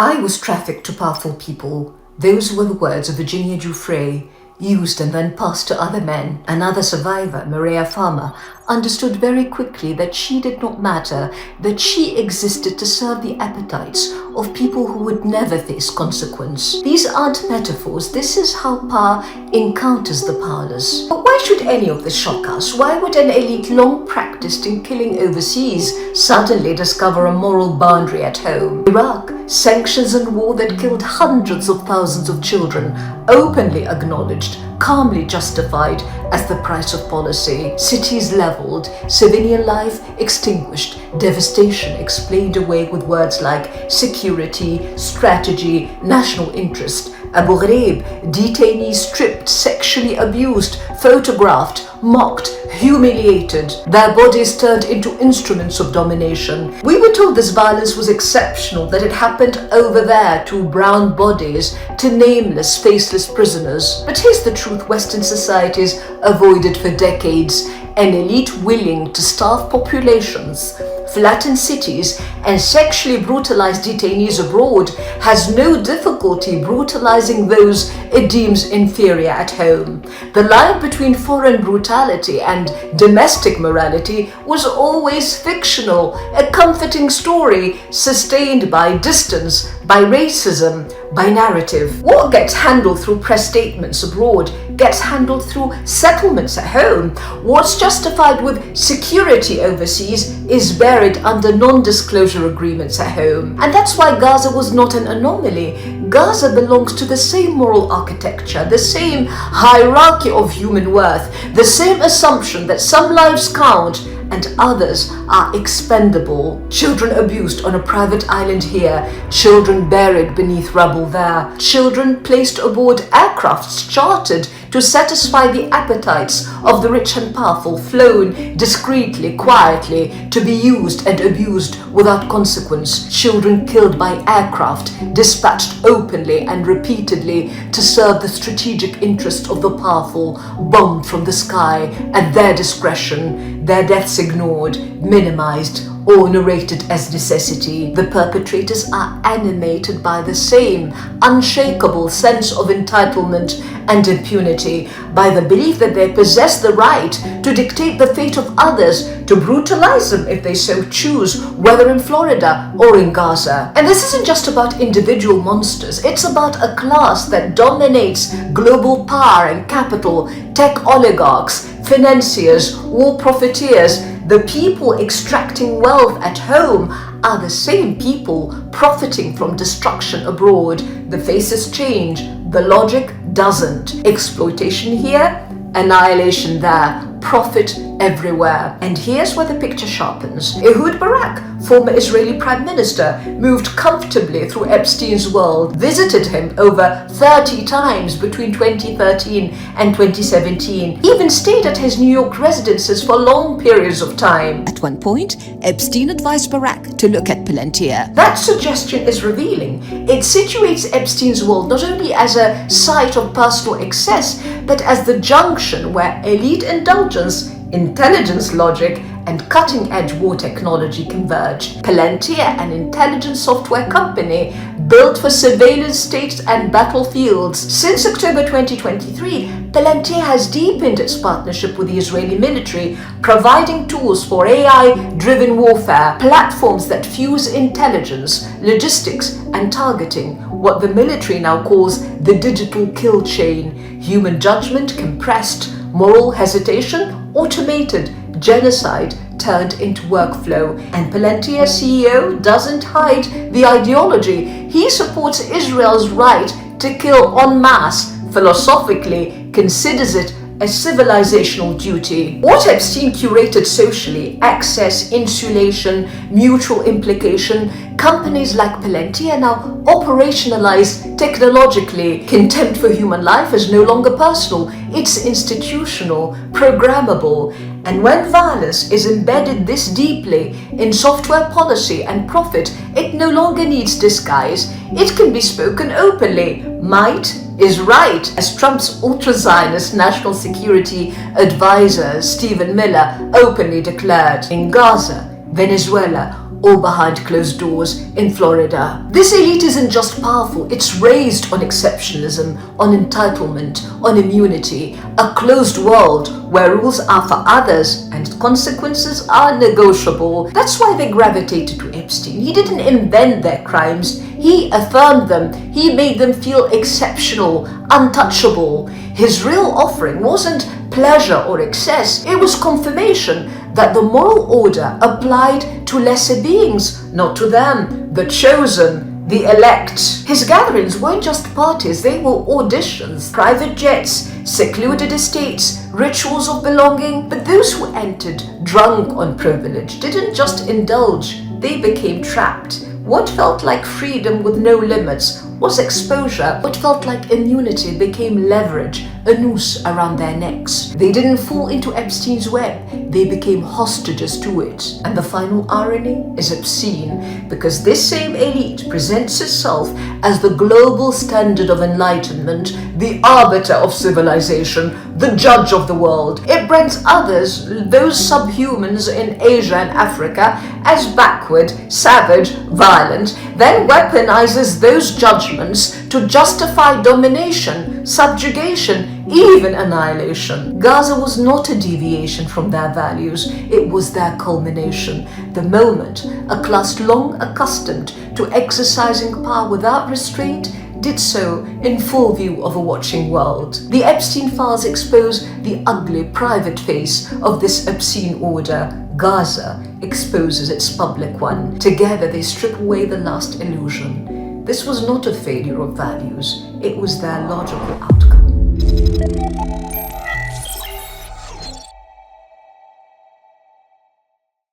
I was trafficked to powerful people. Those were the words of Virginia Giuffre, used and then passed to other men. Another survivor, Maria Farmer, understood very quickly that she did not matter, that she existed to serve the appetites of people who would never face consequence. These aren't metaphors, this is how power encounters the powerless. But why should any of this shock us? Why would an elite long practiced in killing overseas suddenly discover a moral boundary at home? Iraq, sanctions and war that killed hundreds of thousands of children, openly acknowledged, calmly justified as the price of policy. Cities leveled, civilian life extinguished, devastation explained away with words like security, strategy, national interest. Abu Ghraib, detainees stripped, sexually abused, photographed, mocked, humiliated, their bodies turned into instruments of domination. We were told this violence was exceptional, that it happened over there to brown bodies, to nameless, faceless prisoners. But here's the truth Western societies avoided for decades: an elite willing to starve populations, flatten cities, and sexually brutalize detainees abroad has no difficulty brutalizing those it deems inferior at home. The line between foreign brutality and domestic morality was always fictional, a comforting story sustained by distance, by racism, by narrative. What gets handled through press statements abroad gets handled through settlements at home. What's justified with security overseas is buried under non-disclosure agreements at home. And that's why Gaza was not an anomaly. Gaza belongs to the same moral architecture, the same hierarchy of human worth, the same assumption that some lives count and others are expendable. Children abused on a private island here, children buried beneath rubble there, children placed aboard aircrafts chartered to satisfy the appetites of the rich and powerful, flown discreetly, quietly, to be used and abused without consequence. Children killed by aircraft, dispatched openly and repeatedly to serve the strategic interest of the powerful, bombed from the sky at their discretion, their deaths ignored, minimized, or narrated as necessity. The perpetrators are animated by the same unshakable sense of entitlement and impunity, by the belief that they possess the right to dictate the fate of others, to brutalize them if they so choose, whether in Florida or in Gaza. And this isn't just about individual monsters, it's about a class that dominates global power and capital, tech oligarchs, financiers, war profiteers. The people extracting wealth at home are the same people profiting from destruction abroad. The faces change, the logic doesn't. Exploitation here, annihilation there, profit everywhere. And here's where the picture sharpens. Ehud Barak, former Israeli Prime Minister, moved comfortably through Epstein's world, visited him over 30 times between 2013 and 2017, even stayed at his New York residences for long periods of time. At one point, Epstein advised Barak to look at Palantir. That suggestion is revealing. It situates Epstein's world not only as a site of personal excess, but as the junction where elite indulgence, intelligence logic, and cutting-edge war technology converge. Palantir, an intelligence software company built for surveillance states and battlefields. Since October 2023, Palantir has deepened its partnership with the Israeli military, providing tools for AI-driven warfare, platforms that fuse intelligence, logistics, and targeting, what the military now calls the digital kill chain. Human judgment compressed, moral hesitation automated, genocide turned into workflow. And Palantir CEO doesn't hide the ideology. He supports Israel's right to kill en masse, philosophically considers it a civilizational duty. What Epstein curated socially, access, insulation, mutual implication, companies like Palantir now operationalize technologically. Contempt for human life is no longer personal, it's institutional, programmable. And when violence is embedded this deeply in software policy and profit, it no longer needs disguise. It can be spoken openly. Might is right, as Trump's ultra-Zionist national security advisor Stephen Miller openly declared. In Gaza, Venezuela, or behind closed doors in Florida. This elite isn't just powerful, it's raised on exceptionalism, on entitlement, on immunity, a closed world where rules are for others and consequences are negotiable. That's why they gravitated to Epstein. He didn't invent their crimes, he affirmed them, he made them feel exceptional, untouchable. His real offering wasn't pleasure or excess, it was confirmation that the moral order applied to lesser beings, not to them, the chosen, the elect. His gatherings weren't just parties, they were auditions, private jets, secluded estates, rituals of belonging. But those who entered drunk on privilege didn't just indulge, they became trapped. What felt like freedom with no limits was exposure. What felt like immunity became leverage, a noose around their necks. They didn't fall into Epstein's web, they became hostages to it. And the final irony is obscene, because this same elite presents itself as the global standard of enlightenment, the arbiter of civilization, the judge of the world. It brands others, those subhumans in Asia and Africa, as backward, savage, violent, then weaponizes those judgments to justify domination, subjugation, even annihilation. Gaza was not a deviation from their values, it was their culmination. The moment a class long accustomed to exercising power without restraint did so in full view of a watching world. The Epstein files expose the ugly private face of this obscene order. Gaza exposes its public one. Together they strip away the last illusion. This was not a failure of values, it was their logical outcome.